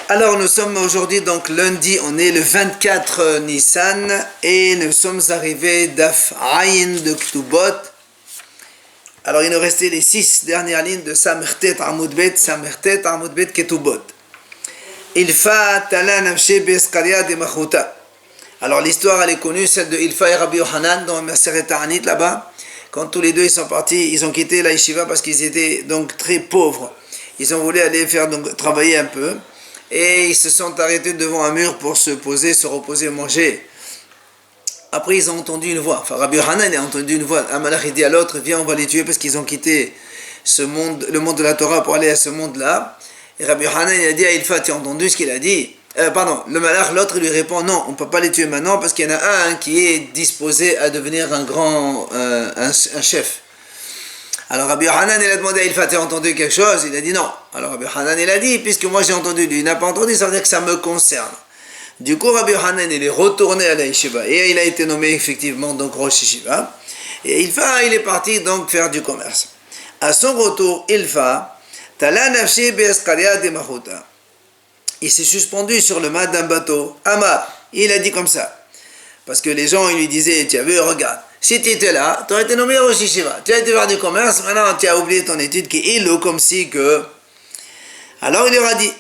Alors nous sommes aujourd'hui donc lundi, on est le 24 Nissan et nous sommes arrivés d'Af Ayin de Ktubot. Alors il nous restait les 6 dernières lignes de Samertet Amoud Bet Ketubot. Ilfa Tala Nafshe Beskaria de Machuta. Alors l'histoire elle est connue, celle de Ilfa et Rabbi Yohanan dans Maseret Ta'anit là-bas. Quand tous les deux ils sont partis, ils ont quitté la yeshiva parce qu'ils étaient donc très pauvres. Ils ont voulu aller faire donc travailler un peu. Et ils se sont arrêtés devant un mur pour se poser, se reposer, manger. Après, ils ont entendu une voix. Enfin, Rabbi Yohanan a entendu une voix. Un malach dit à l'autre, viens, on va les tuer parce qu'ils ont quitté ce monde, le monde de la Torah pour aller à ce monde-là. Et Rabbi Yohanan a dit à Ilfa, tu as entendu ce qu'il a dit? Le malach, l'autre lui répond, non, on ne peut pas les tuer maintenant parce qu'il y en a un qui est disposé à devenir un grand, un chef. Alors Rabbi Yohanan il a demandé à Ilfa, tu as entendu quelque chose? Il a dit non. Alors Rabbi Yohanan il a dit, puisque moi j'ai entendu, lui il n'a pas entendu, ça veut dire que ça me concerne. Du coup Rabbi Yohanan il est retourné à la yeshiva et il a été nommé effectivement donc Rosh Yeshiva. Et Ilfa il est parti donc faire du commerce. À son retour, Ilfa, Tala Nafshi Beskaria de Machuta. Il s'est suspendu sur le mât d'un bateau. Amar, il a dit comme ça. Parce que les gens ils lui disaient, tu as vu, regarde. Si tu étais là, tu aurais été nommé Rosh Yeshiva. Tu as été faire du commerce, maintenant tu as oublié ton étude qui est illo, comme si que... Alors il aura dit,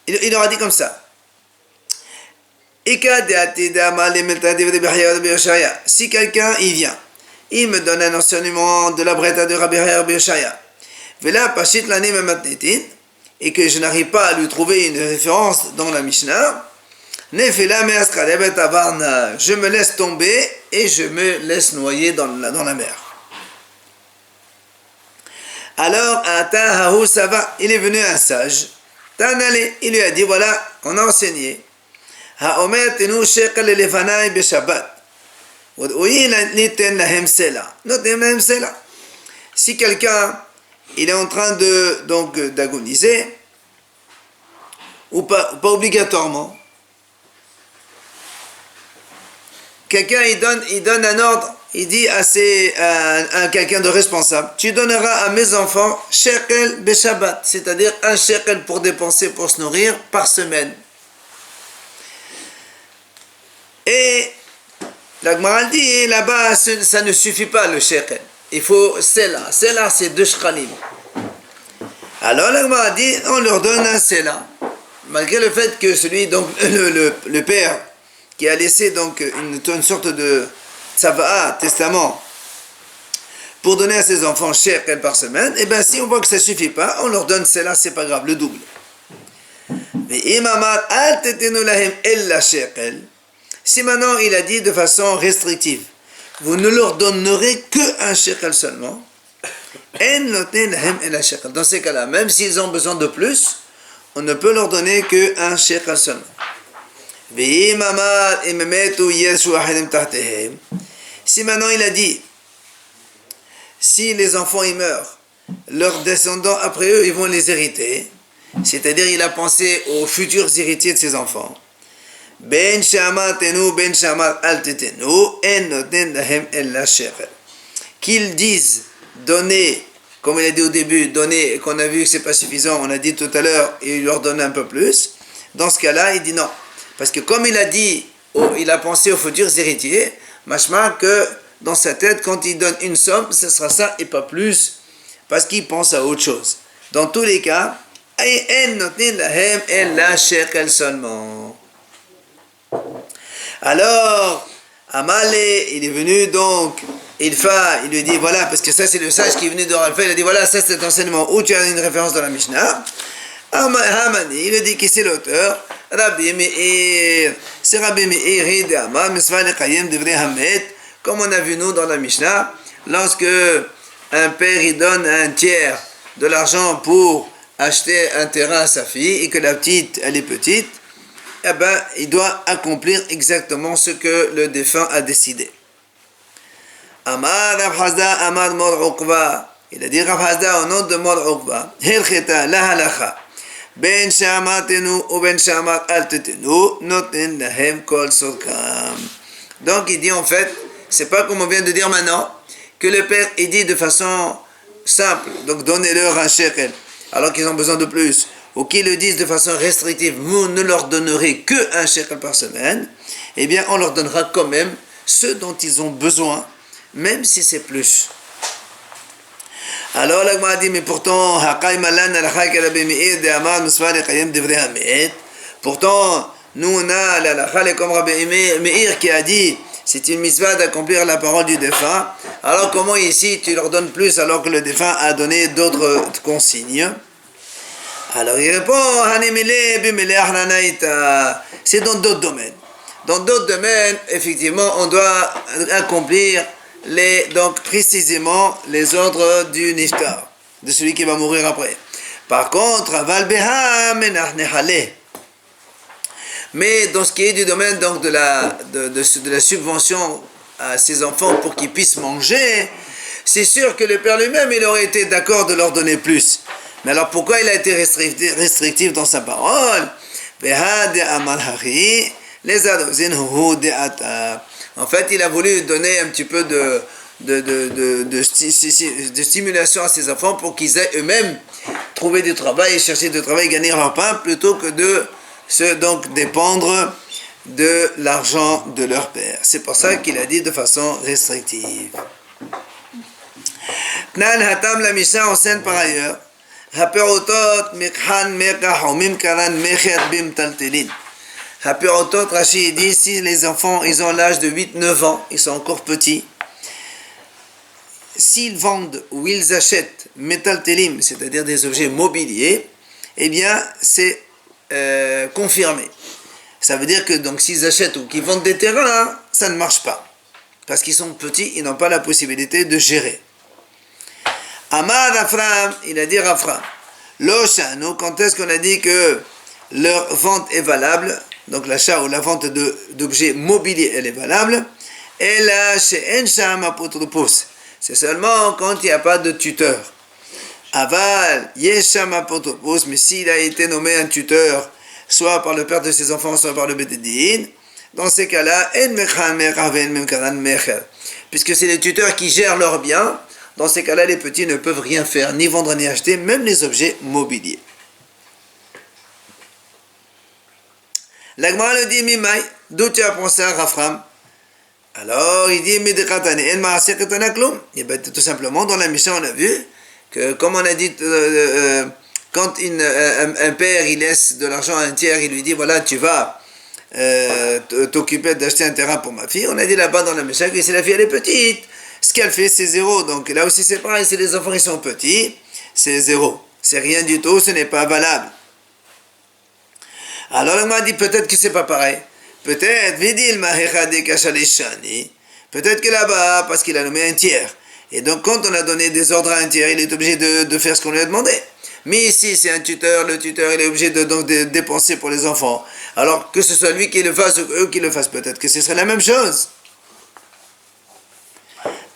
il aura dit comme ça. Si quelqu'un il vient, il me donne un enseignement de la Breta de Rabbi Yoshaya, et que je n'arrive pas à lui trouver une référence dans la Mishnah, je me laisse tomber et je me laisse noyer dans la mer. Alors, il est venu un sage. Il lui a dit, voilà, on a enseigné. Si quelqu'un il est en train d'agoniser, ou pas obligatoirement, quelqu'un il donne un ordre, il dit à quelqu'un de responsable, tu donneras à mes enfants shekel beshabbat, c'est-à-dire un shekel pour dépenser, pour se nourrir par semaine. Et la Gemara dit, là-bas ça ne suffit pas le shekel, il faut sela c'est 2 shkalim. Alors la Gemara dit, on leur donne un sela, malgré le fait que celui, donc le père, qui a laissé donc une sorte de tzava'a, testament, pour donner à ses enfants shekel par semaine, et bien si on voit que ça ne suffit pas, on leur donne cela, c'est pas grave, le double. Si maintenant il a dit de façon restrictive, vous ne leur donnerez que un shekel seulement, dans ces cas-là, même s'ils ont besoin de plus, on ne peut leur donner que un shekel seulement. Si maintenant il a dit, si les enfants ils meurent, leurs descendants après eux ils vont les hériter, c'est-à-dire il a pensé aux futurs héritiers de ses enfants. Qu'ils disent donner, comme il a dit au début, donner, qu'on a vu que c'est pas suffisant, on a dit tout à l'heure, et il leur donne un peu plus. Dans ce cas-là, il dit non. Parce que comme il a dit, il a pensé aux futurs héritiers, machma que dans sa tête, quand il donne une somme, ce sera ça et pas plus, parce qu'il pense à autre chose. Dans tous les cas, seulement. Alors, Amalé, il est venu donc, il lui dit voilà, parce que ça c'est le sage qui est venu de Ralpha, il a dit voilà, ça c'est enseignement où tu as une référence dans la Mishnah. Hamani, il a dit qui c'est l'auteur, Rabbi Meir, c'est Rabbi Meir, comme on a vu nous dans la Mishnah, lorsque un père il donne un tiers de l'argent pour acheter un terrain à sa fille et que la petite elle est petite, eh ben il doit accomplir exactement ce que le défunt a décidé. Amar Rav Hazda Amar Mor Uqba, il a dit Rav Hazda au nom de Mor Uqba, Hilcheta la halacha. Ben shamatenu ou ben shamat altetenu noten lahem kol sodkam. Donc il dit en fait, c'est pas comme on vient de dire maintenant, que le père il dit de façon simple, donc donnez-leur un shekel. alors qu'ils ont besoin de plus, ou qui le disent de façon restrictive, vous ne leur donnerez que un shekel par semaine, eh bien on leur donnera quand même ce dont ils ont besoin, même si c'est plus. Alors la Gemara dit, mais pourtant, pourtant, nous on a la halakha comme Rabbi Meir qui a dit, c'est une mitzvah d'accomplir la parole du défunt. Alors comment ici tu leur donnes plus alors que le défunt a donné d'autres consignes? Alors il répond, c'est dans d'autres domaines. Dans d'autres domaines, effectivement, on doit accomplir donc précisément les ordres du niftar, de celui qui va mourir après. Par contre, mais dans ce qui est du domaine donc de la subvention à ses enfants pour qu'ils puissent manger, c'est sûr que le père lui-même, il aurait été d'accord de leur donner plus. Mais alors pourquoi il a été restrictif dans sa parole? En fait, il a voulu donner un petit peu de stimulation à ses enfants pour qu'ils aient eux-mêmes trouvé du travail, chercher du travail, gagner leur pain, plutôt que de se donc dépendre de l'argent de leur père. C'est pour ça qu'il a dit de façon restrictive. Tnan Hatam, la Mishnah enseigne par ailleurs, Haperotot Mekhan Mekah Homim Karan Mechet Bim Taltelin. Haperotot, Rachid dit, si les enfants ils ont l'âge de 8-9 ans, ils sont encore petits, s'ils vendent ou ils achètent Metaltelim, c'est-à-dire des objets mobiliers, eh bien c'est confirmé. Ça veut dire que donc s'ils achètent ou qu'ils vendent des terrains, ça ne marche pas. Parce qu'ils sont petits, ils n'ont pas la possibilité de gérer. Amar Rafram, il a dit Rafram, Loshano, quand est-ce qu'on a dit que leur vente est valable, donc l'achat ou la vente d'objets mobiliers elle est valable, et là chez Ensham apotropos, c'est seulement quand il n'y a pas de tuteur. Aval Yesham apotropos, mais s'il a été nommé un tuteur, soit par le père de ses enfants, soit par le Bédédine, dans ces cas-là, puisque c'est les tuteurs qui gèrent leurs biens, dans ces cas-là, les petits ne peuvent rien faire, ni vendre, ni acheter, même les objets mobiliers. La Gemara le dit, Mimai, d'où tu as pensé à Rafram? Alors, il dit, tout simplement, dans la Mishnah, on a vu que, comme on a dit, quand un père, il laisse de l'argent à un tiers, il lui dit, voilà, tu vas t'occuper d'acheter un terrain pour ma fille. On a dit là-bas dans la Mishnah que si la fille, elle est petite, ce qu'elle fait, c'est zéro. Donc là aussi, c'est pareil, si les enfants, ils sont petits, c'est zéro. C'est rien du tout, ce n'est pas valable. Alors, on m'a dit, peut-être que c'est pas pareil. Peut-être, peut-être que là-bas, parce qu'il a nommé un tiers. Et donc, quand on a donné des ordres à un tiers, il est obligé de faire ce qu'on lui a demandé. Mais ici, c'est un tuteur, le tuteur, il est obligé de dépenser pour les enfants. Alors, que ce soit lui qui le fasse ou eux qui le fassent, peut-être que ce serait la même chose.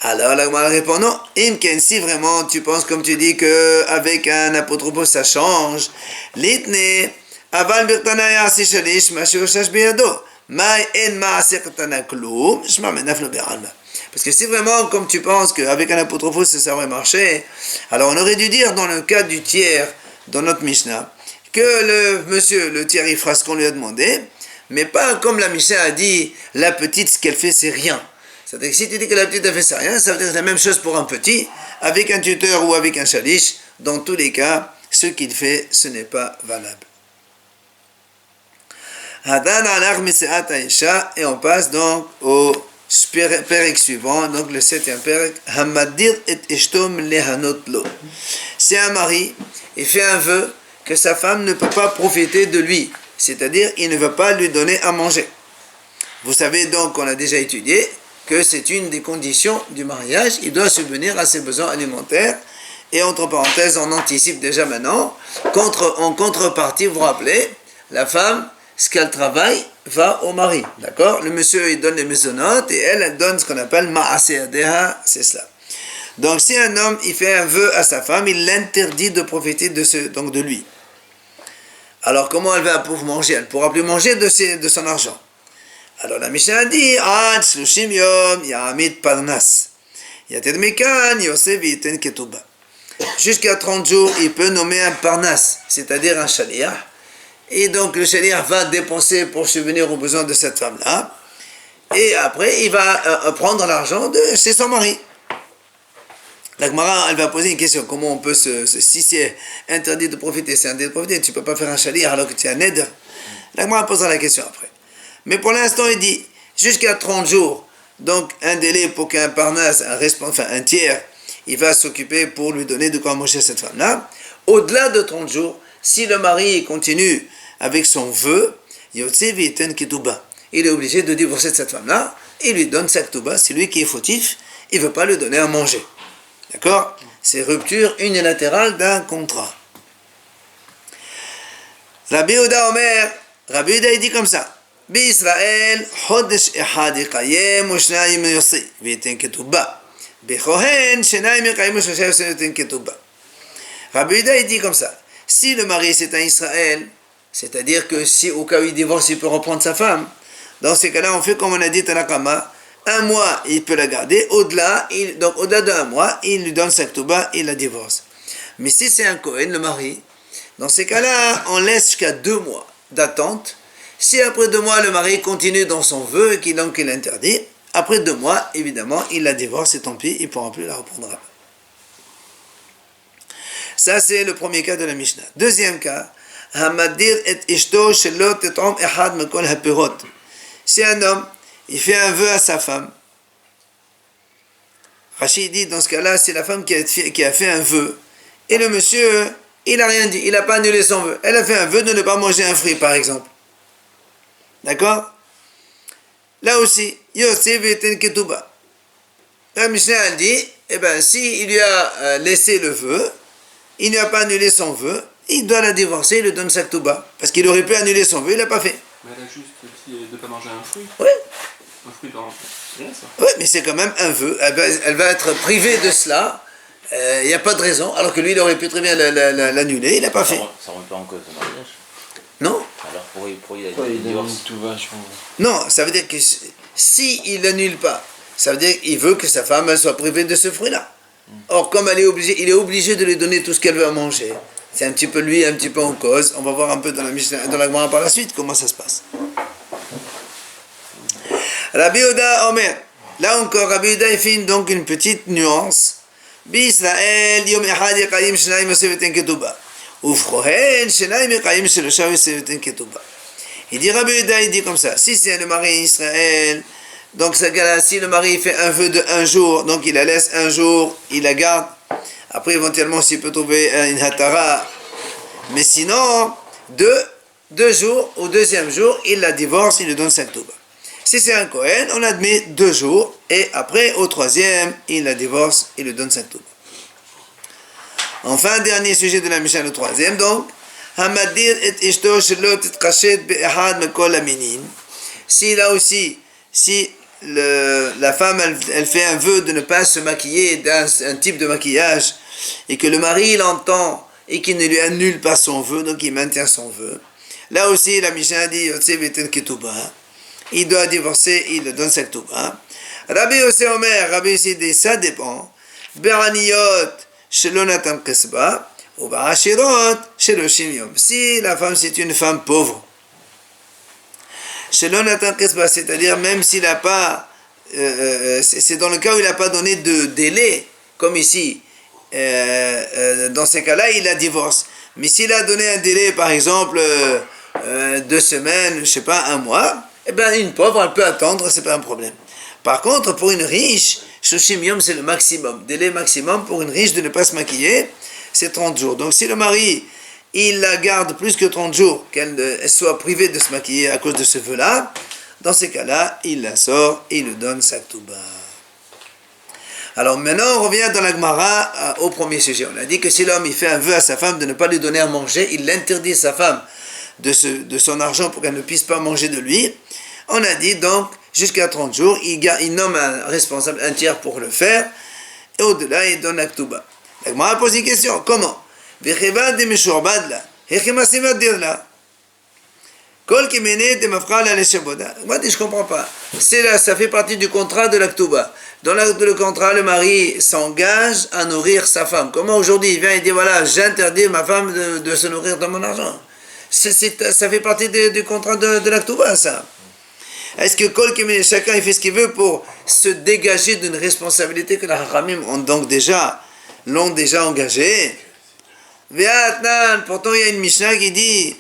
Alors, la Gemara répond non. Imken, si vraiment tu penses, comme tu dis, qu'avec un apotropos, ça change. Litne, aval birtanaya si shalish, mashur shash biyado. Mai en maasir tana kloum, shma menaflo beralma. Parce que si vraiment, comme tu penses qu'avec un apotropos, ça aurait marché, alors on aurait dû dire dans le cas du tiers, dans notre Mishnah, que le tiers, il fera ce qu'on lui a demandé, mais pas comme la Mishnah a dit, la petite, ce qu'elle fait, c'est rien. C'est-à-dire que si tu dis que la petite a fait ça rien, ça veut dire la même chose pour un petit, avec un tuteur ou avec un shalish, dans tous les cas, ce qu'il fait, ce n'est pas valable. Et on passe donc au pérec suivant, donc le 7e pérec, Hamadir et Eshtom lehanot lo. C'est un mari, il fait un vœu que sa femme ne peut pas profiter de lui, c'est-à-dire il ne veut pas lui donner à manger. Vous savez donc, on a déjà étudié, que c'est une des conditions du mariage, il doit subvenir à ses besoins alimentaires, et entre parenthèses, on anticipe déjà maintenant, en contrepartie, vous vous rappelez, la femme, ce qu'elle travaille, va au mari, d'accord? Le monsieur, il donne les maisonnotes, et elle donne ce qu'on appelle ma'aseadeha, c'est cela. Donc, si un homme, il fait un vœu à sa femme, il l'interdit de profiter donc de lui. Alors, comment elle va pouvoir manger? Elle ne pourra plus manger de son argent. Alors la Mishnah dit, Ad Shlushim Yom Yamid Parnas. Yated Mekan Yosef Yiten Ketuba. jusqu'à 30 jours, il peut nommer un parnas, c'est-à-dire un shaliach. Et donc le shaliach va dépenser pour subvenir aux besoins de cette femme-là. Et après, il va prendre l'argent de chez son mari. La Gemara, elle va poser une question. Comment on peut si c'est interdit de profiter, c'est interdit de profiter, tu ne peux pas faire un shaliach alors que tu es un neder. La Gemara posera la question après. Mais pour l'instant, il dit jusqu'à 30 jours. Donc un délai pour qu'un parnas, un tiers, il va s'occuper pour lui donner de quoi manger à cette femme-là. Au-delà de 30 jours, si le mari continue avec son vœu, il est obligé de divorcer de cette femme-là, il lui donne sa ketouba, c'est lui qui est fautif, il ne veut pas lui donner à manger. D'accord? C'est rupture unilatérale d'un contrat. Rabbi Yehuda Omer, Rabbi Yehuda il dit comme ça. בישראל חודש אחד יקיים ושניים יוציא וייתן כתובה. בכהן שניים יקיים ושלושה יוצאים וייתן כתובה. Rabbi Yehuda il dit comme ça. Si le mari c'est un Israël, c'est-à-dire que si au cas où il divorce, il peut reprendre sa femme, dans ces cas-là, on fait comme on a dit Tanakama, un mois il peut la garder, au-delà d'un mois, il lui donne sa ketouba, il la divorce. Mais si c'est un Kohen, le mari, dans ces cas-là, on laisse jusqu'à 2 mois d'attente. Si après 2 mois, le mari continue dans son vœu et qu'il interdit, après 2 mois, évidemment, il la divorce et tant pis, il ne pourra plus la reprendre. Ça, c'est le premier cas de la Mishnah. Deuxième cas, si un homme, il fait un vœu à sa femme, Rachid dit, dans ce cas-là, c'est la femme qui a fait un vœu, et le monsieur, il n'a rien dit, il n'a pas annulé son vœu. Elle a fait un vœu de ne pas manger un fruit, par exemple. D'accord? Là aussi, Yosef était une ketouba. La Mishnah elle dit, si il lui a laissé le vœu, il n'a pas annulé son vœu, il doit la divorcer, il lui donne sa ketouba. Parce qu'il aurait pu annuler son vœu, il ne l'a pas fait. Mais elle a juste dit de ne pas manger un fruit. Oui. Un fruit dans c'est rien ça. Oui, mais c'est quand même un vœu. Elle va être privée de cela. Il n'y a pas de raison, alors que lui, il aurait pu très bien l'annuler, il n'a pas fait. Ça remet pas en cause le mariage. Non. Alors pourquoi il a dit divorce? Non, ça veut dire que si il n'annule pas, ça veut dire qu'il veut que sa femme soit privée de ce fruit-là. Or, comme il est obligé de lui donner tout ce qu'elle veut à manger. C'est un petit peu lui, un petit peu en cause. On va voir un peu dans la Gemara par la suite comment ça se passe. Rabbi Yehuda Omer. Là encore, Rabbi Yehuda il fait donc une petite nuance. Bisraël, Yom Echad Yekayim Shnaim Yosef Eten Ketouba. Ufrohen Shnaim Yekayim Shelosha Yosef Eten Ketouba. Il dit Rabbi Yehuda, il dit comme ça. Si c'est le mari Israël, donc ce cas-là, si le mari fait un vœu de 1 jour, donc il la laisse 1 jour, il la garde. Après, éventuellement, s'il peut trouver une hatara. Mais sinon, 2 jours, au 2e jour, il la divorce, il lui donne sa ketouba. Si c'est un Kohen, on admet 2 jours, et après, au 3e, il la divorce, il lui donne sa ketouba. Enfin, dernier sujet de la Mishnah, le 3e, donc, Hamadir et ishto shelo titkashet be'ehad mekol aminin. Si là aussi, si la femme, elle fait un vœu de ne pas se maquiller d'un type de maquillage, et que le mari l'entend, et qu'il ne lui annule pas son vœu, donc il maintient son vœu. Là aussi, la Mishnah dit, il doit divorcer, il le donne sa ketouba. Rabbi Yosef Omer, Rabbi Yosef dit, ça dépend. Beraniyot, shelo natan kesba, ou barashirot, shelo shimyom. Si la femme, c'est une femme pauvre, shelo natan kesba, c'est-à-dire même s'il n'a pas, c'est dans le cas où il n'a pas donné de délai, comme ici, dans ces cas-là, il la divorce. Mais s'il a donné un délai, par exemple, 2 semaines, je ne sais pas, 1 mois, une pauvre, elle peut attendre, c'est pas un problème. Par contre, pour une riche, Shoshim Yom, c'est le maximum. Délai maximum pour une riche de ne pas se maquiller, c'est 30 jours. Donc si le mari, il la garde plus que 30 jours, qu'elle soit privée de se maquiller à cause de ce vœu-là, dans ces cas-là, il la sort et il lui donne sa ketouba. Alors maintenant, on revient dans la Gemara au premier sujet. On a dit que si l'homme il fait un vœu à sa femme de ne pas lui donner à manger, il interdit sa femme de son argent pour qu'elle ne puisse pas manger de lui. On a dit donc, jusqu'à 30 jours, il nomme un responsable, un tiers pour le faire, et au-delà, il donne la ketouba. La Gemara pose une question, comment? Kol kimene de mafral al shaboda. Moi, je comprends pas. C'est là, ça fait partie du contrat de l'Aktuba. Dans le contrat, le mari s'engage à nourrir sa femme. Comment aujourd'hui il vient et dit voilà, j'interdis à ma femme de se nourrir de mon argent. Ça fait partie du contrat de l'Aktuba, ça. Est-ce que Kol kimene, chacun il fait ce qu'il veut pour se dégager d'une responsabilité que les Haramim l'ont déjà engagée? Ve'atnan, pourtant il y a une Mishnah qui dit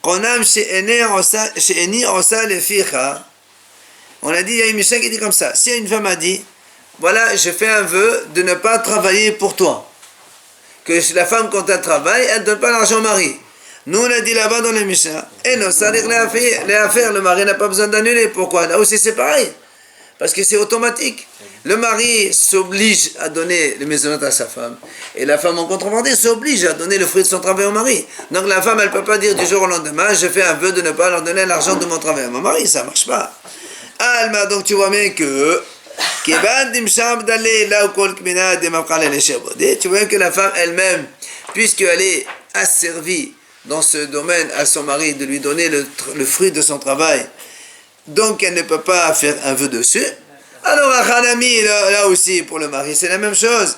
on a dit, il y a une Mishnah qui dit comme ça. Si une femme a dit, voilà, je fais un vœu de ne pas travailler pour toi. Que la femme, quand elle travaille, elle ne donne pas l'argent au mari. Nous, on a dit là-bas dans les Mishnah, et non, ça les affaires, le mari n'a pas besoin d'annuler. Pourquoi? Là aussi, c'est pareil. Parce que c'est automatique. Le mari s'oblige à donner les maisonnettes à sa femme. Et la femme en contrepartie s'oblige à donner le fruit de son travail au mari. Donc la femme, elle ne peut pas dire du jour au lendemain, je fais un vœu de ne pas leur donner l'argent de mon travail à mon mari. Ça ne marche pas. Alma, donc tu vois bien que... Tu vois bien que la femme elle-même, puisqu'elle est asservie dans ce domaine à son mari, de lui donner le fruit de son travail, donc elle ne peut pas faire un vœu dessus. Alors à Hanami, là aussi pour le mari c'est la même chose.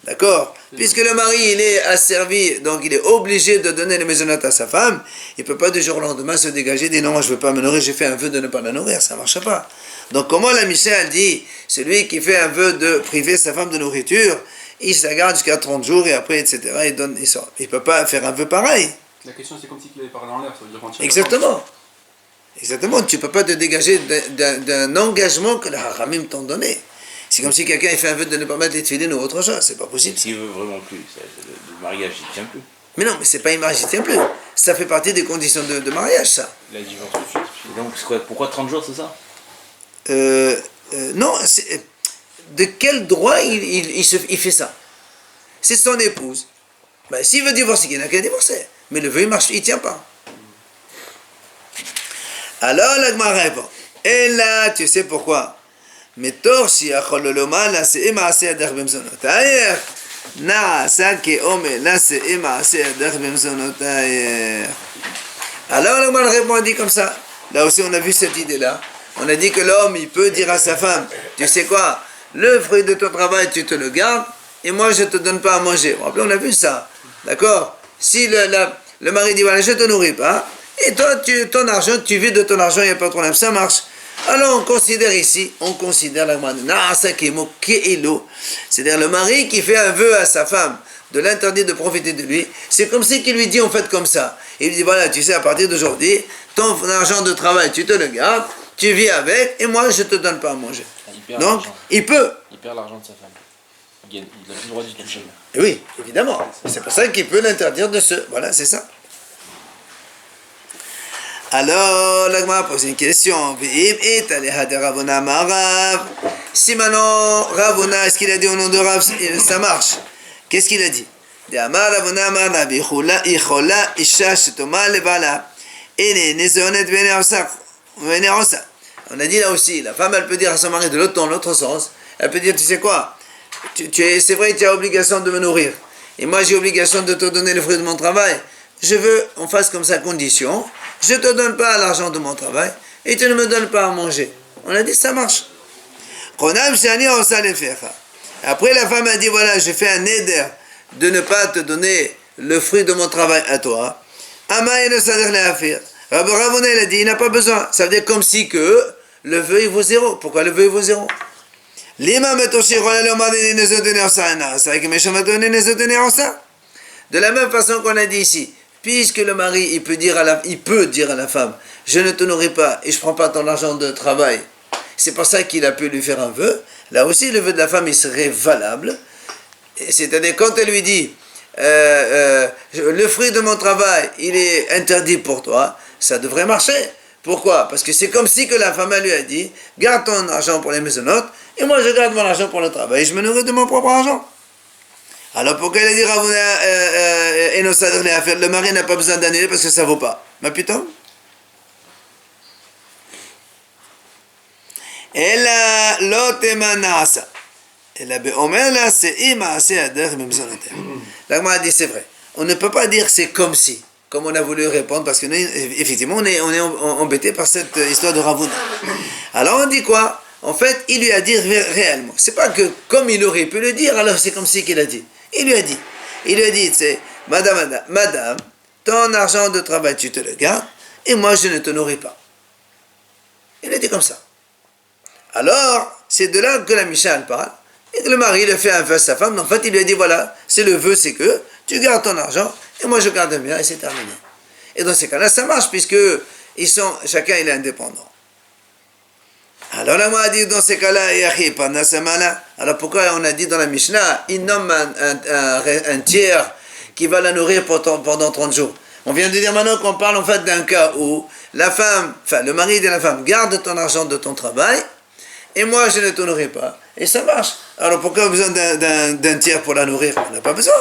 D'accord? Puisque le mari il est asservi, donc il est obligé de donner les maisonnettes à sa femme, il ne peut pas du jour au lendemain se dégager et dire non, moi je ne veux pas me nourrir, j'ai fait un vœu de ne pas la nourrir, ça ne marche pas. Donc comment la Mishnah dit, celui qui fait un vœu de priver sa femme de nourriture, il se la garde jusqu'à 30 jours et après etc. Il sort. Il ne peut pas faire un vœu pareil. La question c'est comme si tu l'avais parlé en l'air, ça veut dire quand tu Exactement. Exactement, tu ne peux pas te dégager d'un engagement que les Haramim t'ont donné. C'est comme si quelqu'un fait un vœu de ne pas mettre les tefilines ou autre chose, c'est pas possible. S'il veut vraiment plus, le mariage il tient plus. Mais non, mais c'est pas une mariage, il tient plus. Ça fait partie des conditions de mariage, ça. La divorce tout de suite. Donc pourquoi 30 jours, c'est ça? Non, de quel droit il fait ça? C'est son épouse. Ben, s'il veut divorcer, il n'a qu'à divorcer. Mais le vœu, il marche, il tient pas. Alors, la Gemara répond. Et là, tu sais pourquoi? Mais torsi achololoma la se emaase adar bemzonotayer. Naasa ke ome la se emaase adar bemzonotayer. Alors, la Gemara répond, dit comme ça. Là aussi, on a vu cette idée-là. On a dit que l'homme, il peut dire à sa femme, tu sais quoi, le fruit de ton travail, tu te le gardes, et moi, je ne te donne pas à manger. Bon, après, on a vu ça. D'accord? Si le mari dit, voilà, je ne te nourris pas, et toi, ton argent, tu vis de ton argent, il n'y a pas de problème, ça marche. Alors, on considère ici, la c'est-à-dire le mari qui fait un vœu à sa femme de l'interdire de profiter de lui, c'est comme si qu'il lui dit, on fait comme ça. Il lui dit, voilà, tu sais, à partir d'aujourd'hui, ton argent de travail, tu te le gardes, tu vis avec, et moi, je ne te donne pas à manger. Donc, il peut. Il perd l'argent de sa femme. Il n'a plus le droit d'y toucher. Oui, évidemment. C'est pour ça qu'il peut l'interdire de ce... Voilà, c'est ça. Alors, la Gemara pose une question. Si maintenant, Ravuna, est-ce qu'il a dit au nom de Rav, ça marche? Qu'est-ce qu'il a dit? On a dit là aussi, la femme, elle peut dire à son mari dans l'autre sens, elle peut dire, tu sais quoi, c'est vrai que tu as obligation de me nourrir, et moi j'ai obligation de te donner le fruit de mon travail, je veux on fasse comme ça condition, je ne te donne pas l'argent de mon travail, et tu ne me donnes pas à manger. On a dit, ça marche. Après la femme a dit, voilà, je fais un éder de ne pas te donner le fruit de mon travail à toi. Ravuna, il a dit, il n'a pas besoin. Ça veut dire comme si que le vœu il vaut zéro. Pourquoi le vœu il vaut zéro? De la même façon qu'on a dit ici, puisque le mari il peut dire à la femme, je ne te nourris pas et je ne prends pas ton argent de travail, c'est pour ça qu'il a pu lui faire un vœu. Là aussi le vœu de la femme il serait valable, c'est-à-dire quand elle lui dit le fruit de mon travail il est interdit pour toi, ça devrait marcher. Pourquoi? Parce que c'est comme si que la femme elle lui a dit, garde ton argent pour les maisonnottes et moi je garde mon argent pour le travail et je me nourris de mon propre argent. Alors pourquoi il a dit Ravuna le mari n'a pas besoin d'annuler parce que ça ne vaut pas? Mais putain. Et là, l'otemanasa. Et la Omer là, c'est Imaaseh Ader Memzonoter. La Gemara dit c'est vrai. On ne peut pas dire que c'est comme si, comme on a voulu répondre, parce que nous, effectivement, on est embêté par cette histoire de Ravuna. Alors on dit quoi? En fait, il lui a dit réellement. C'est pas que comme il aurait pu le dire, alors c'est comme si qu'il a dit. Il lui a dit, c'est Madame, ton argent de travail, tu te le gardes, et moi je ne te nourris pas. Il a dit comme ça. Alors, c'est de là que la Mishnah parle, et que le mari le fait un vœu à sa femme. En fait, il lui a dit voilà, c'est le vœu, c'est que tu gardes ton argent, et moi je garde le mien, et c'est terminé. Et dans ces cas-là, ça marche, puisque chacun il est indépendant. Alors là, on a dit dans ces cas-là, alors pourquoi on a dit dans la Mishnah, il nomme un tiers qui va la nourrir pendant 30 jours. On vient de dire maintenant qu'on parle en fait d'un cas où la femme, enfin le mari de la femme garde ton argent de ton travail, et moi je ne te nourris pas. Et ça marche. Alors pourquoi on a besoin d'un tiers pour la nourrir? On n'a pas besoin.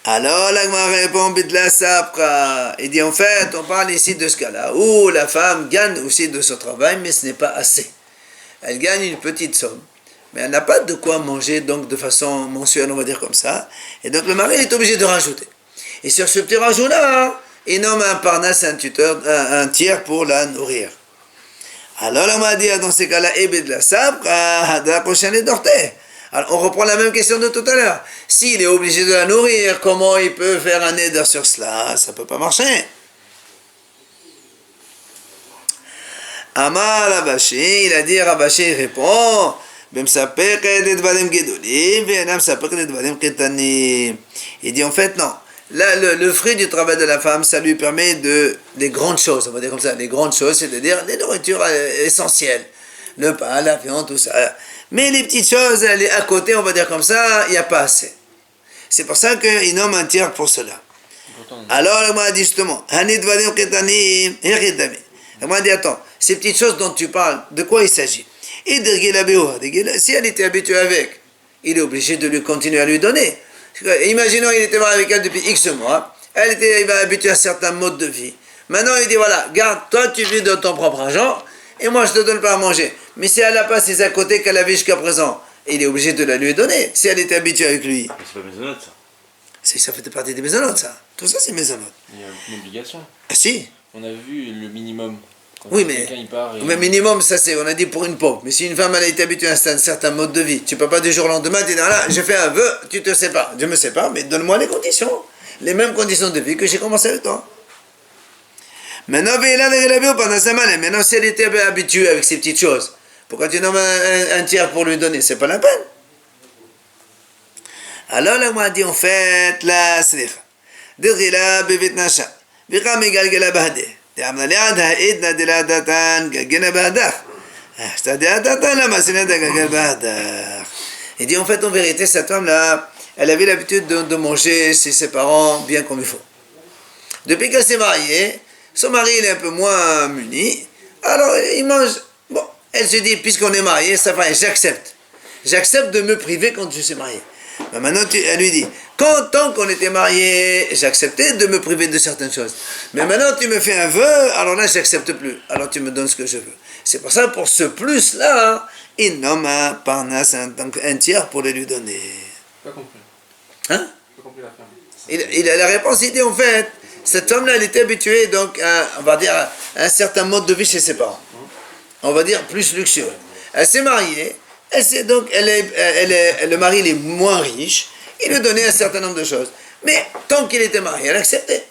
Alors la Gemara répond Bidla Sapra. Il dit en fait, on parle ici de ce cas-là où la femme gagne aussi de son travail, mais ce n'est pas assez. Elle gagne une petite somme, mais elle n'a pas de quoi manger donc de façon mensuelle, on va dire comme ça. Et donc le mari est obligé de rajouter. Et sur ce petit rajout-là, il nomme un parnasse, un tuteur, un tiers pour la nourrir. Alors on m'a dit dans ces cas-là, Bidla Sapra, de la prochaine dorté. Alors, on reprend la même question de tout à l'heure. S'il est obligé de la nourrir, comment il peut faire un éder sur cela? Ça ne peut pas marcher. Amar Rabashi, il a dit, Rabashi répond, il dit en fait non. Là, le fruit du travail de la femme, ça lui permet des grandes choses, on va dire comme ça, les grandes choses, c'est-à-dire des nourritures essentielles. Le pain, la viande, tout ça. Mais les petites choses, elle est à côté, on va dire comme ça, il n'y a pas assez. C'est pour ça qu'il nomme un tiers pour cela. Alors, elle m'a dit justement, elle m'a dit, attends, ces petites choses dont tu parles, de quoi il s'agit? Si elle était habituée avec, il est obligé de lui continuer à lui donner. Imaginons, il était marié avec elle depuis X mois, elle était habituée à un certain mode de vie. Maintenant, il dit, voilà, garde, toi tu vis de ton propre argent, et moi je ne te donne pas à manger. Mais si elle n'a pas ses à côté qu'elle avait jusqu'à présent, il est obligé de la lui donner, si elle était habituée avec lui. Mais c'est pas maisonnote ça. Ça fait partie des maisonnotes, ça. Tout ça, c'est maisonnote. Il y a une obligation. Ah si. On a vu le minimum. Quand Oui, mais quelqu'un, il part et... mais minimum, ça c'est, on a dit pour une pauvre. Mais si une femme, elle a été habituée à un certain mode de vie, tu peux pas du jour au lendemain dire, là, je fais un vœu, tu te sépares. Je me sépare, mais donne-moi les conditions. Les mêmes conditions de vie que j'ai commencé avec toi. Maintenant, si elle était habituée avec ces petites choses, pourquoi tu nommes un tiers pour lui donner? C'est pas la peine. Alors là, moi, dit en fait, la slicha. Dirila bevit nasha. Bika megalgela bahde. T'amna liad haidna diladatan gagena bahdach. C'est-à-dire, la masina de gagel bahdach. Il dit en fait, en vérité, cette femme-là, elle avait l'habitude de manger chez ses parents bien comme il faut. Depuis qu'elle s'est mariée, son mari il est un peu moins muni, alors il mange. Bon, elle se dit, puisqu'on est marié, ça va, j'accepte. J'accepte de me priver quand je suis marié. Mais maintenant, elle lui dit, tant qu'on était marié, j'acceptais de me priver de certaines choses. Mais maintenant, tu me fais un vœu, alors là, j'accepte plus. Alors tu me donnes ce que je veux. C'est pour ça, pour ce plus-là, il nomme un parnasse, un tiers pour le lui donner. Pas compris. Hein? Pas compris la ferme. La réponse, il dit en fait, cette femme-là, elle était habituée donc à, on va dire, à un certain mode de vie chez ses parents. On va dire plus luxueux. Elle s'est mariée, le mari il est moins riche, il lui donnait un certain nombre de choses. Mais tant qu'il était marié, elle acceptait.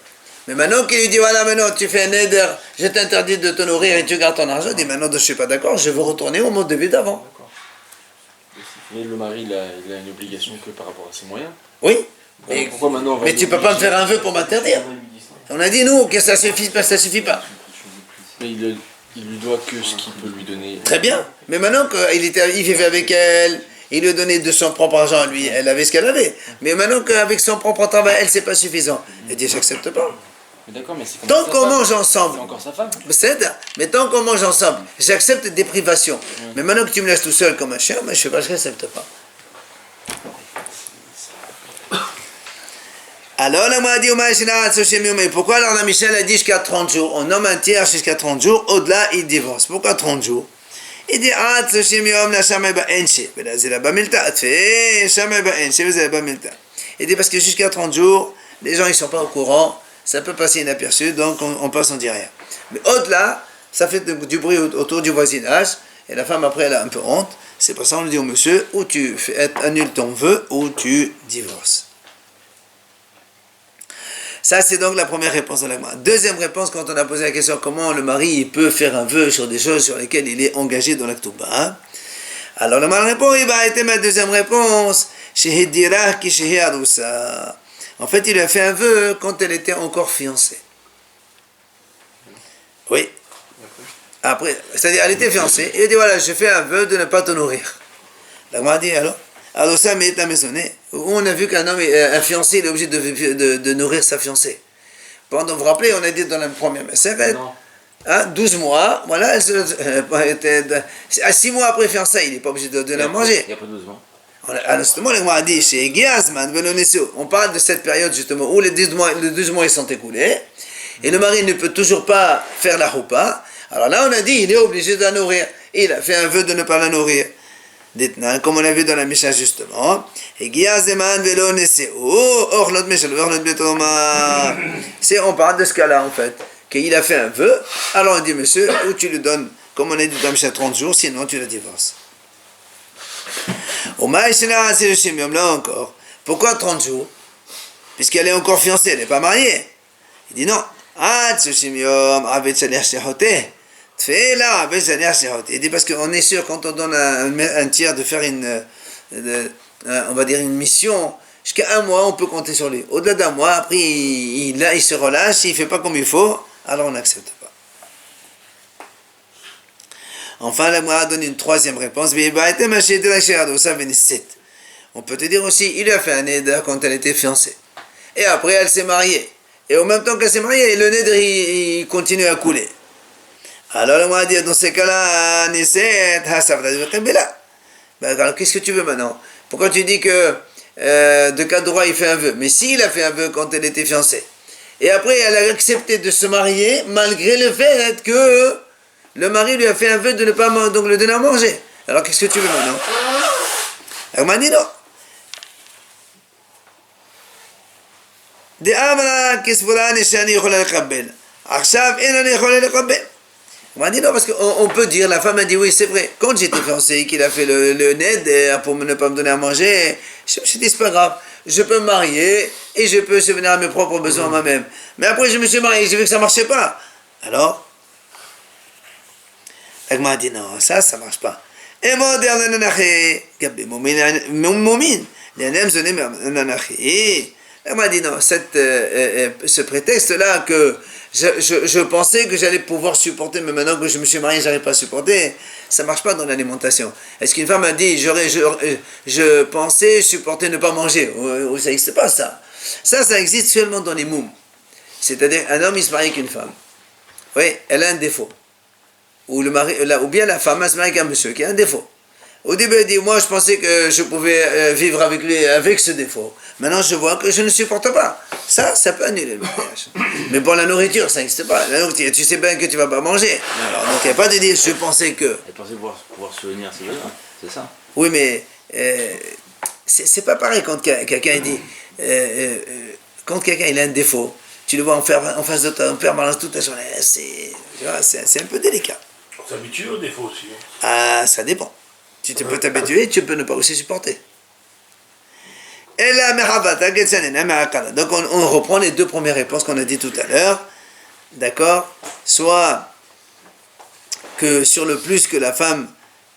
Mais maintenant qu'il lui dit, voilà, maintenant tu fais un éder, je t'interdis de te nourrir et tu gardes ton argent, il dit, maintenant je ne suis pas d'accord, je veux retourner au mode de vie d'avant. D'accord. Mais le mari, il a une obligation que par rapport à ses moyens. Oui. Alors, pourquoi maintenant on va Mais tu ne peux pas me faire un vœu pour m'interdire. On a dit, nous, que ça suffit pas, ça suffit pas. Mais il lui doit que ce qu'il peut lui donner. Très bien. Mais maintenant qu'il vivait avec elle, il lui donnait de son propre argent à lui, elle avait ce qu'elle avait. Mais maintenant qu'avec son propre travail, elle, c'est pas suffisant. Elle dit, j'accepte pas. Mais d'accord, mais c'est Tant qu'on mange C'est ensemble, encore sa femme. mais tant qu'on mange ensemble, j'accepte des privations. Mais maintenant que tu me laisses tout seul comme un chien, mais je sais pas, je n'accepte pas. Alors, on m'a dit, mais pourquoi alors la Michel a dit jusqu'à 30 jours? On nomme un tiers jusqu'à 30 jours, au-delà, il divorce. Pourquoi 30 jours? Il dit, ah, tsushim yom la shamay ba'enche. Là, c'est la bamilta. Tfé, shamay ba'enche, c'est la bamilta. Il dit, parce que jusqu'à 30 jours, les gens, ils sont pas au courant, ça peut passer inaperçu, donc on passe, on dit rien. Mais au-delà, ça fait du bruit autour du voisinage, et la femme, après, elle a un peu honte. C'est pour ça qu'on lui dit au monsieur, ou tu annules ton vœu, ou tu divorces. Ça, c'est donc la première réponse de la Gemara. Deuxième réponse, quand on a posé la question comment le mari peut faire un vœu sur des choses sur lesquelles il est engagé dans la Ketouba. Alors la Gemara répond, il va être ma deuxième réponse. En fait, il a fait un vœu quand elle était encore fiancée. Oui. Après, c'est-à-dire, elle était fiancée, et il dit, voilà, je fais un vœu de ne pas te nourrir. La Gemara dit, alors ça m'est maisonné. Où on a vu qu'un homme, un fiancé, il est obligé de nourrir sa fiancée. Pendant, vous vous rappelez, on a dit dans la première message, 12 mois, voilà, 6 mois après fiançailles, il n'est pas obligé de la manger. Il n'y a pas 12 mois. Justement, la Gemara dit, chez Giazman, on parle de cette période justement où les 12 mois ils sont écoulés, et le mari ne peut toujours pas faire la roupa. Alors là, on a dit, il est obligé de la nourrir. Il a fait un vœu de ne pas la nourrir. Dites-nous, comme on a vu dans la Mishnah justement, c'est on parle de ce cas-là en fait, qu'il a fait un vœu, alors on dit monsieur, ou tu lui donnes, comme on a dit dans la Mishnah 30 jours, sinon tu la divorces. Là encore, pourquoi 30 jours? Puisqu'elle est encore fiancée, elle n'est pas mariée. Il dit non. Il dit parce qu'on est sûr quand on donne un tiers de faire on va dire une mission, jusqu'à 1 mois on peut compter sur lui. Au-delà d'1 mois, après il se relâche, il ne fait pas comme il faut, alors on n'accepte pas. Enfin, la Gemara donne une troisième réponse. On peut te dire aussi, il a fait un éder quand elle était fiancée. Et après elle s'est mariée. Et en même temps qu'elle s'est mariée, le nez il continue à couler. Alors on va dire dans ces cas-là, alors qu'est-ce que tu veux maintenant? Pourquoi tu dis que de cas droit il fait un vœu? Mais s'il a fait un vœu quand elle était fiancée, et après elle a accepté de se marier malgré le fait que le mari lui a fait un vœu de ne pas donc le donner à manger. Alors qu'est-ce que tu veux maintenant? Elle m'a dit non. On m'a dit non, parce qu'on peut dire, la femme a dit oui, c'est vrai. Quand j'étais fiancé, qu'il a fait le ned pour ne pas me donner à manger, je me suis dit, c'est pas grave, je peux me marier et je peux subvenir à mes propres besoins moi-même. Mais après, je me suis marié, j'ai vu que ça ne marchait pas. Alors, elle m'a dit non, ça ne marche pas. Et moi, elle m'a dit non, ce prétexte-là que je pensais que j'allais pouvoir supporter, mais maintenant que je me suis marié, je n'arrive pas à supporter, ça ne marche pas dans l'alimentation. Est-ce qu'une femme a dit, je pensais supporter ne pas manger? Ça n'existe pas ça. Ça existe seulement dans les moums. C'est-à-dire, un homme, il se marie avec une femme. Oui, elle a un défaut. Ou bien la femme, elle se marie avec un monsieur qui a un défaut. Au début, elle dit, moi je pensais que je pouvais vivre avec lui avec ce défaut. Maintenant, je vois que je ne supporte pas. Ça peut annuler le mariage. Mais pour la nourriture, ça n'existe pas. La nourriture, tu sais bien que tu ne vas pas manger. Alors, donc, il n'y a pas de dire, je pensais que... Elle pensait pouvoir souvenir ses besoins, c'est ça? Oui, mais c'est pas pareil quand quelqu'un dit... quand quelqu'un il a un défaut, tu le vois en face de toi en permanence toute la journée. C'est un peu délicat. On s'habitue au défaut aussi. Ah, ça dépend. Tu peux t'habituer, tu peux ne pas aussi supporter. Donc on reprend les deux premières réponses qu'on a dit tout à l'heure. D'accord? Soit que sur le plus que la femme,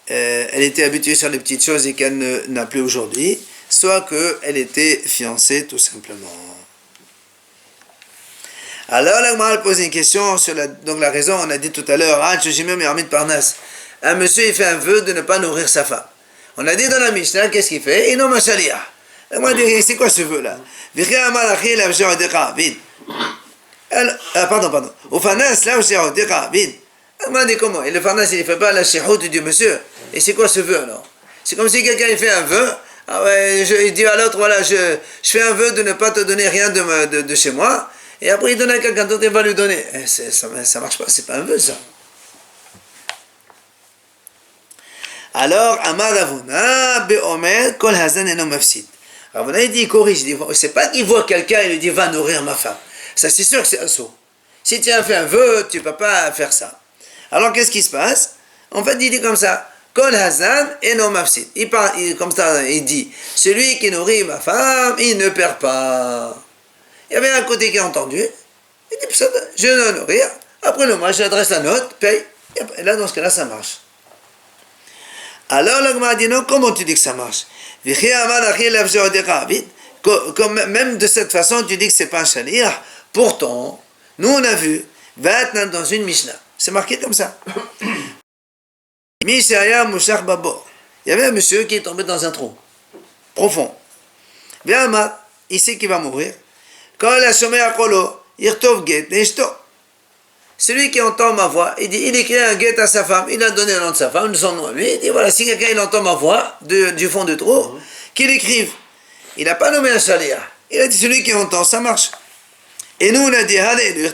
elle était habituée sur les petites choses et qu'elle n'a plus aujourd'hui. Soit qu'elle était fiancée tout simplement. Alors là, on pose une question sur donc la raison, on a dit tout à l'heure, un monsieur il fait un vœu de ne pas nourrir sa femme. On a dit dans la Mishnah, qu'est-ce qu'il fait? Il nomme un shalia. On m'a dit, c'est quoi ce vœu-là? Pardon. Au fanas, là, on m'a dit comment? Et le fanas, il ne fait pas la shihout du monsieur. Et c'est quoi ce vœu alors? C'est comme si quelqu'un il fait un vœu. Ah ouais, il dit à l'autre, voilà, je fais un vœu de ne pas te donner rien de chez moi. Et après, il donne à quelqu'un d'autre, il va lui donner. Ça marche pas, c'est pas un vœu, ça. Alors, Amar Ravuna, Be'omer, Kol Hazan Eno Mafsid. Ravuna, il dit, il corrige, il dit, c'est pas qu'il voit quelqu'un et lui dit, va nourrir ma femme. Ça, c'est sûr que c'est un saut. Si tu as fait un vœu, tu ne peux pas faire ça. Alors, qu'est-ce qui se passe? En fait, il dit comme ça, Kol Hazan Eno Mafsid. Il parle, comme ça, il dit, celui qui nourrit ma femme, il ne perd pas. Il y avait un côté qui a entendu, il dit, je vais nourrir. Après le mois, j'adresse la note, paye. Et là, dans ce cas-là, ça marche. Alors, la Gemara dit non, comment tu dis que ça marche? Même de cette façon, tu dis que c'est pas un shaliach. Pourtant, nous on a vu, dans une Mishnah, c'est marqué comme ça. Mishaya Mouchar Babor. Il y avait un monsieur qui est tombé dans un trou profond. Viens, il sait qu'il va mourir. Quand la Shomea Kolo, Irtov Get, Neshto. Celui qui entend ma voix, il dit, il écrit un guet à sa femme, il a donné le nom de sa femme, son nom à lui, il dit, voilà, si quelqu'un il entend ma voix du fond du trou, qu'il écrive. Il n'a pas nommé un shaliach. Il a dit, celui qui entend, ça marche. Et nous, on a dit, allez,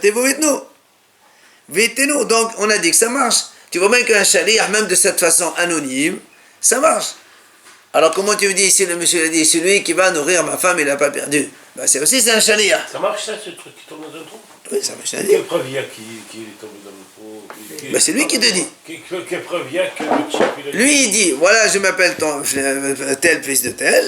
vite-nous. Donc, on a dit que ça marche. Tu vois bien qu'un shaliach, même de cette façon anonyme, ça marche. Alors, comment tu me dis, ici, le monsieur a dit, celui qui va nourrir ma femme, il n'a pas perdu. Ben, c'est un shaliach. Ça marche ça, ce truc qui tombe dans un trou? Oui, ça marche. Quelle preuve il y a qui est tombé dans le trou? Ben, c'est lui qui te dit. Quelle preuve il y a que le type, il a dit? Lui, il dit, voilà, je m'appelle tel fils de tel,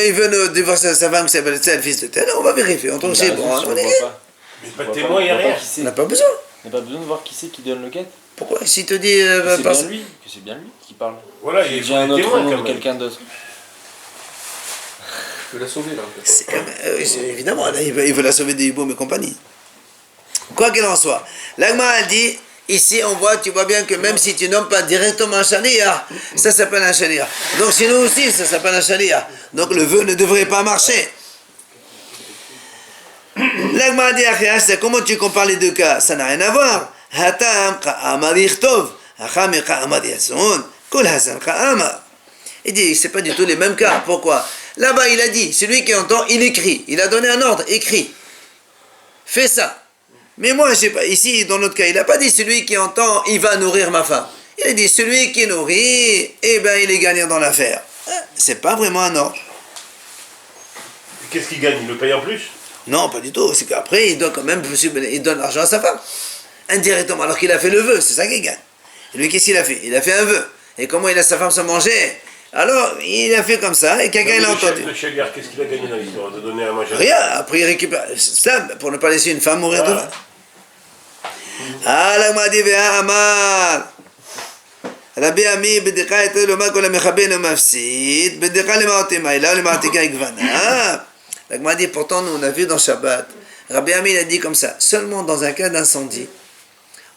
il veut nous divorcer sa femme qui s'appelle tel fils de tel, on va vérifier, on trouve c'est bon. On On ne est- voit pas. Mais pas de témoin, il n'y a rien. on n'a pas besoin. On n'a pas besoin de voir qui c'est qui donne le guet. Pourquoi? S'il te dit... Que parce- c'est bien lui qui parle. Voilà, il y J'ai a un des autre témoins nom quand de même. quelqu'un d'autre. Tu peux la sauver là. en fait. C'est quand même- oui, évidemment, là, il veut la sauver des hiboum et compagnie. Quoi qu'il en soit, l'Agma a dit, ici on voit, tu vois bien que même si tu nommes pas directement un shaliach, ça s'appelle un shaliach. Donc chez nous aussi, ça s'appelle un shaliach. Donc le vœu ne devrait pas marcher. L'Agma a dit, c'est comment tu compares les deux cas? Ça n'a rien à voir. Hatam ka'amar yichtov, hacham ka'amar yasun, kol hasan ka'amar. Il dit, c'est pas du tout les mêmes cas. Pourquoi? Là-bas, il a dit, celui qui entend, il écrit. Il a donné un ordre, écrit. Fais ça. Mais moi, je sais pas, ici, dans notre cas, il n'a pas dit, celui qui entend, il va nourrir ma femme. Il a dit, celui qui nourrit, eh ben, il est gagnant dans l'affaire. C'est pas vraiment un ordre. Qu'est-ce qu'il gagne? Il le paye en plus? Non, pas du tout. C'est qu'après, il doit quand même, il donne l'argent à sa femme. Indirectement, alors qu'il a fait le vœu, c'est ça qu'il gagne. Et lui, qu'est-ce qu'il a fait? Il a fait un vœu. Et comment il a sa femme se manger? Alors, il a fait comme ça, et quelqu'un l'a entendu. Le shaliach, qu'est-ce qu'il a gagné dans l'histoire? De donner à manger? Rien, après il récupère. Ça, pour ne pas laisser une femme mourir de faim. Ah, la Gemara dit, Amar. Rabbi Ami, Bedeka et Loma, Kol HaMechaben HaMafsid, Bedeka Lemaotima, Ila Lemaotika Igvana. La Gemara dit, pourtant, nous, on a vu dans Shabbat, Rabbi Ami, il a dit comme ça, seulement dans un cas d'incendie,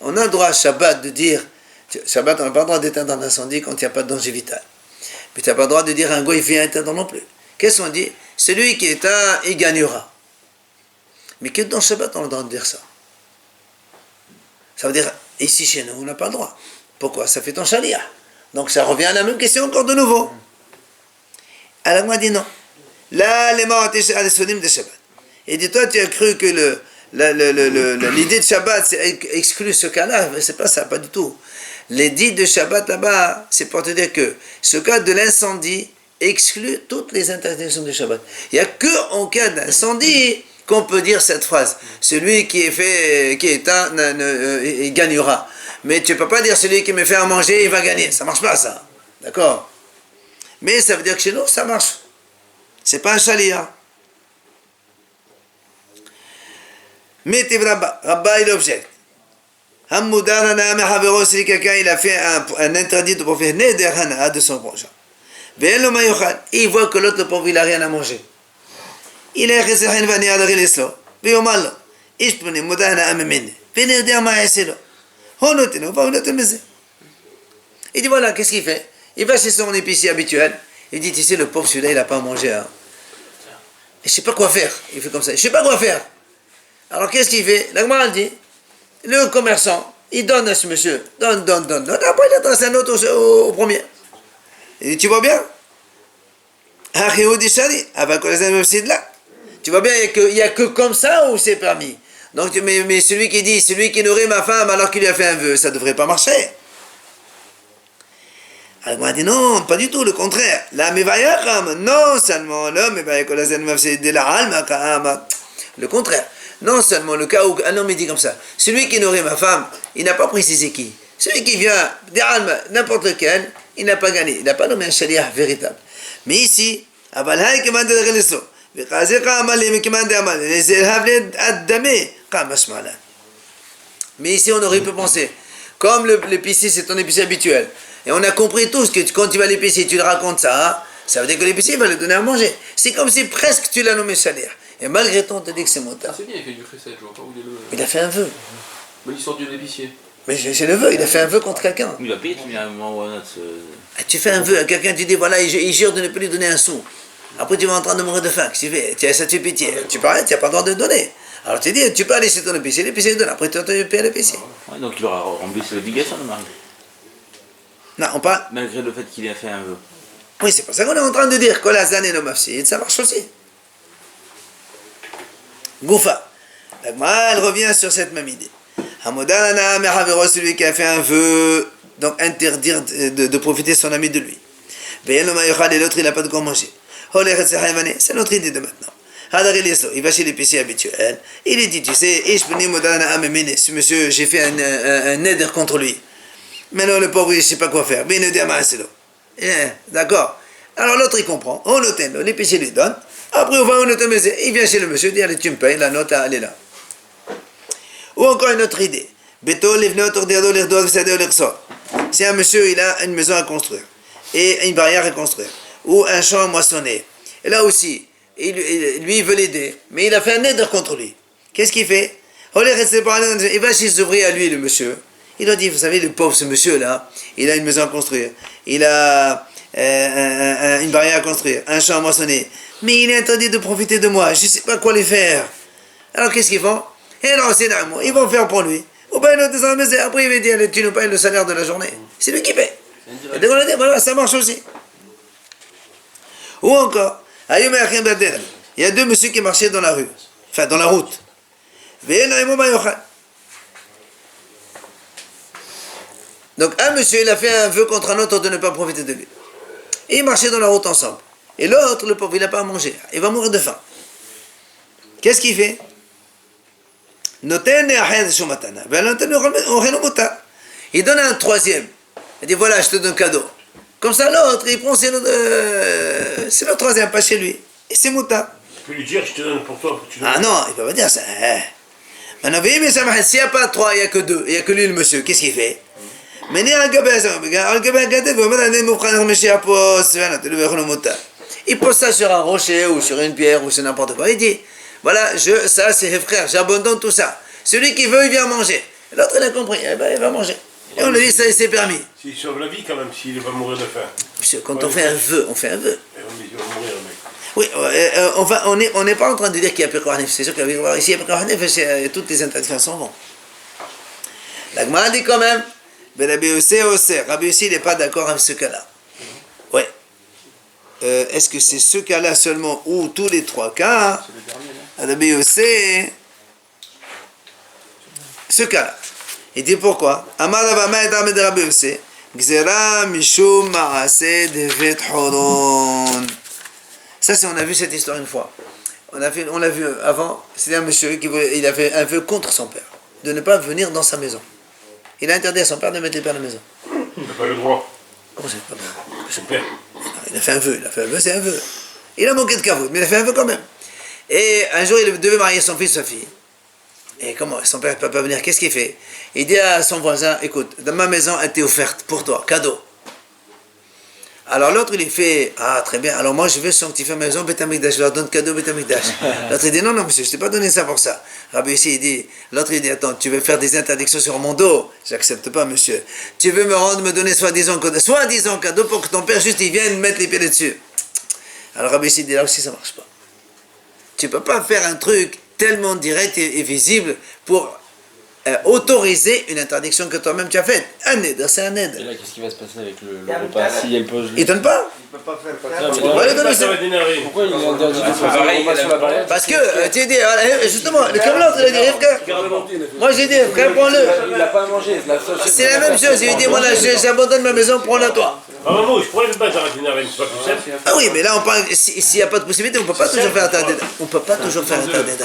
on a le droit à Shabbat de dire, Shabbat, on n'a pas le droit d'éteindre un incendie quand il n'y a pas de danger vital. Mais tu n'as pas le droit de dire un goy vient éteindre non plus. Qu'est-ce qu'on dit? Celui qui éteint, il gagnera. Mais que dans Shabbat, on a le droit de dire ça. Ça veut dire, ici chez nous, on n'a pas le droit. Pourquoi? Ça fait ton shaliach. Donc ça revient à la même question encore de nouveau. Alors moi, dit non. Là, les morts étaient à l'Esfodim de Shabbat. Et dit, toi, tu as cru que l'idée de Shabbat exclut ce cas-là. Mais c'est pas ça, pas du tout. L'édit de Shabbat là-bas, c'est pour te dire que ce cas de l'incendie exclut toutes les interdictions de Shabbat. Il n'y a que en cas d'incendie qu'on peut dire cette phrase. Celui qui est éteint, il gagnera. Mais tu ne peux pas dire celui qui me fait à manger, il va gagner. Ça ne marche pas, ça. D'accord? Mais ça veut dire que chez nous, ça marche. C'est pas un shaliach. Mais Rabba, il objecte. Si quelqu'un il a fait un interdit de profiter de son prochain. Il voit que l'autre, le pauvre, il n'a rien à manger. Il est resté à l'islam. Il dit voilà, qu'est-ce qu'il fait? Il va chez son épicier habituel. Il dit, tu sais, le pauvre, celui-là, il n'a pas à manger. Hein. Je ne sais pas quoi faire. Il fait comme ça. Je ne sais pas quoi faire. Alors, qu'est-ce qu'il fait? La Gemara dit, le commerçant, il donne à ce monsieur. Donne. Après, il adresse un autre au premier. Il dit, tu vois bien? Tu vois bien, il n'y a que comme ça où c'est permis. Donc, mais celui qui dit, celui qui nourrit ma femme alors qu'il lui a fait un vœu, ça ne devrait pas marcher. Alors, il dit non, pas du tout, le contraire. La mevayacham, non seulement l'homme, le contraire. Non seulement le cas où un homme dit comme ça, celui qui nourrit ma femme, il n'a pas précisé qui. Celui qui vient d'Alma, n'importe lequel, il n'a pas gagné. Il n'a pas nommé un shaliach véritable. Mais ici, mais ici, on aurait pu penser, comme l'épicier, c'est ton épicier habituel, et on a compris tous que quand tu vas à l'épicier, tu le racontes ça, hein, ça veut dire que l'épicier va le donner à manger. C'est comme si presque tu l'as nommé shaliach. Et malgré tout, on te dit que c'est motard. C'est bien, il fait du chesed, je vois pas où il est le. Il a fait un vœu. Mais il sort de l'épicier. Mais c'est le vœu, il a fait un vœu contre quelqu'un. Il a payé, tu mets un moment ou un autre. Tu fais un vœu à quelqu'un, tu dis voilà, il jure de ne plus lui donner un sou. Après, tu vas en train de mourir de faim. Qu'est-ce que tu fais? Ça te fait pitié. Tu parles, tu n'as pas le droit de donner. Alors tu dis, tu peux aller chez ton épicier, l'épicier donne. Après, tu vas te payer l'épicier. Ouais, donc il aura rempli ses obligations, le mari. Non, on parle. Malgré le fait qu'il ait fait un vœu. Oui, c'est pour ça qu'on est en train de dire que la zane et le mafsid, ça marche aussi. Goufa. Elle revient sur cette même idée. Hamodana Mehavero, celui qui a fait un vœu, donc interdire de profiter son ami de lui. Et l'autre, il n'a pas de quoi manger. C'est notre idée de maintenant. Il va chez l'épicier habituel. Il lui dit, tu sais, ce monsieur, j'ai fait un éder contre lui. Maintenant, le pauvre, il ne sait pas quoi faire. D'accord. Alors l'autre, il comprend. On l'hôtel, l'épicier lui donne. Après, on va au hôtel, il vient chez le monsieur, il dit, allez, tu me payes, la note, elle est là. Ou encore une autre idée. Si un monsieur, il a une maison à construire, et une barrière à construire, ou un champ à moissonner, et là aussi, lui, il veut l'aider, mais il a fait un éder contre lui. Qu'est-ce qu'il fait? Il va chez ses ouvriers à lui, le monsieur. Il leur dit, vous savez, le pauvre, ce monsieur-là, il a une maison à construire, il a une barrière à construire, un champ à moissonner, mais il est interdit de profiter de moi, je ne sais pas quoi les faire. Alors qu'est-ce qu'ils font? Et non, c'est d'amour, ils vont faire pour lui. Ou bien après il va dire, tu nous payes le salaire de la journée. C'est lui qui paye. Et donc on a dit, voilà, ça marche aussi. Ou encore, il y a deux messieurs qui marchaient dans la rue, enfin dans la route. Donc un monsieur, il a fait un vœu contre un autre de ne pas profiter de lui. Et ils marchaient dans la route ensemble. Et l'autre, le pauvre, il n'a pas à manger. Il va mourir de faim. Qu'est-ce qu'il fait? Il donne un troisième. Il dit voilà, je te donne un cadeau. Comme ça, l'autre, il prend c'est le troisième, pas chez lui. Et c'est mouta. Tu peux lui dire, je te donne pour toi. Ah non, il ne peut pas dire ça. Maintenant, s'il n'y a pas trois, il n'y a que deux, il n'y a que lui, le monsieur, qu'est-ce qu'il fait? Il pose ça sur un rocher ou sur une pierre ou sur n'importe quoi. Il dit voilà, ça c'est frère, j'abandonne tout ça. Celui qui veut, il vient manger. L'autre, il a compris, eh ben, il va manger. Et on lui dit, ça, c'est permis. S'il sauve la vie quand même, s'il va mourir de faim. Monsieur, quand on fait un vœu, on fait un vœu. Il va mourir, le mec. Oui, on n'est pas en train de dire qu'il y a Pekor Hanef. C'est sûr qu'il y a ici, il y a Pekor Hanef, toutes les interdictions s'en vont. La Gemara dit quand même, Rabbi Yossi, il n'est pas d'accord avec ce cas-là. Oui. Est-ce que c'est ce cas-là seulement ou tous les trois cas? Rabbi Yossi, ce cas-là. Il dit pourquoi? Amar Rabba et Ahmed Rabbi Yossi, Gzera Mishum Maase Devet Horon. Ça, on a vu cette histoire une fois. On l'a vu avant. C'est un monsieur il a fait un vœu contre son père, de ne pas venir dans sa maison. Il a interdit à son père de mettre les pieds à la maison. Il n'a pas le droit. Comment c'est pas le droit? Son père. Il a fait un vœu, c'est un vœu. Il a manqué de kavod, mais il a fait un vœu quand même. Et un jour, il devait marier son fils, sa fille. Et comment? Son père ne peut pas venir. Qu'est-ce qu'il fait? Il dit à son voisin, écoute, dans ma maison, elle t'est offerte pour toi, cadeau. Alors l'autre, il fait, ah très bien, alors moi je veux sanctifier ma maison, Beth Amikdash, je leur donne cadeau Beth Amikdash. L'autre il dit, non monsieur, je ne t'ai pas donné ça pour ça. Rabbi ici, il dit, l'autre il dit, attends, tu veux faire des interdictions sur mon dos? J'accepte pas monsieur. Tu veux me donner soi-disant cadeau pour que ton père juste il vienne mettre les pieds dessus. Alors Rabbi ici, il dit, là aussi ça marche pas. Tu peux pas faire un truc tellement direct et visible pour autoriser une interdiction que toi-même tu as faite. Un ned, c'est un Et ned. là, qu'est-ce qui va se passer avec le repas si elle pose Il donne pas. Il peut pas faire Non, mais On va lui donner Ça ça. va t'énerver. pourquoi il est interdit de poser pareil, le repas sur la barrière? Parce que tu as dit, voilà, justement, comme l'autre, il a dit, Rivka, moi j'ai dit, frère, prends-le. Il n'a pas à manger, la sauce. C'est la même chose, il lui dit, moi là, j'abandonne ma maison, prends-la toi. Ah, maman, je pourrais pas t'arrêter d'énerver, c'est pas plus simple. Ah oui, mais là, on parle, s'il n'y a pas de possibilité, on ne peut pas toujours faire un tas d'état. On ne peut pas toujours faire un tas d'état.